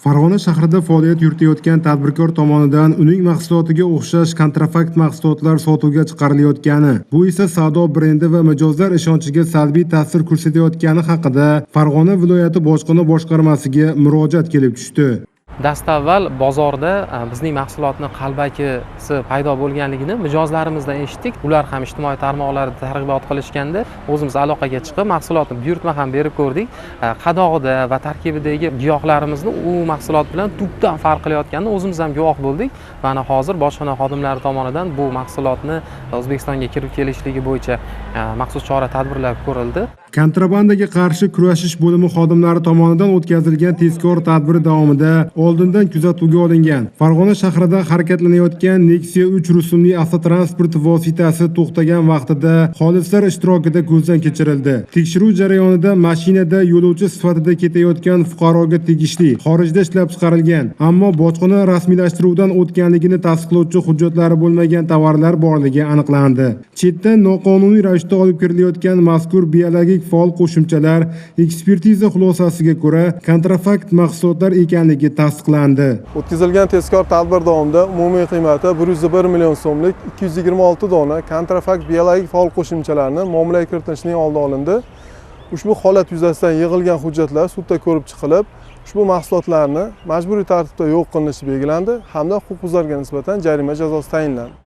Farg'ona shahrida faoliyat yuritayotgan tadbirkor tomonidan uning mahsulotiga o'xshash kontrafakt mahsulotlar sotuvga chiqarilayotgani, bu esa savdo brendi va mijozlar ishonchiga salbiy ta'sir ko'rsatayotgani haqida Farg'ona viloyati bojxona boshqarmasiga murojaat kelib tushdi. Dastavval bozorda bizning mahsulotni qalbakisi paydo bo'lganligini mijozlarimizdan eshitdik. Ular ham ijtimoiy tarmoqlarda targ'ibot qilishganda o'zimiz aloqaga chiqib, mahsulotni buyurtma ham berib ko'rdik. Qadog'ida va tarkibidagi giyohlarimizni u mahsulot bilan tubdan farq qilayotganini o'zimiz ham guvoh bo'ldik. Mana hozir bojxona xodimlari tomonidan bu mahsulotni O'zbekistonga kirib kelishligi bo'yicha maxsus chora-tadbirlar ko'rildi. Kontrabandaga qarshi kurashish bo'limi xodimlari tomonidan o'tkazilgan tezkor tadbir davomida oldindan kuzatuvga olingan Farg'ona shahrida harakatlanayotgan Nexia 3 rusumli avtotransport vositasi to'xtagan vaqtida xolislar ishtirokida ko'zdan kechirildi. Tekshiruv jarayonida mashinada yo'lovchi sifatida ketayotgan fuqaroga tegishli xorijda ishlab chiqarilgan, ammo bojxona rasmiylashtiruvdan o'tganligini tasdiqlovchi hujjatlari bo'lmagan tovarlar borligi aniqlandi. Chetdan noqonuniy ravishda olib kirilayotgan mazkur biologik faol qo'shimchalar ekspertiza xulosasiga ko'ra kontrafakt mahsulotlar ekanligi tasdiqlandi. O'tkazilgan tezkor tadbir davomida umumiy qiymati 101 million so'mlik 226 dona kontrafakt biologik faol qo'shimchalarni muomalaga kiritishning oldi olindi. Ushbu holat yuzasidan yig'ilgan hujjatlar sudda ko'rib chiqilib, ushbu mahsulotlarni majburiy tartibda yo'q qilinishi belgilandi hamda huquqbuzarga nisbatan jarima jazosi tayinlandi.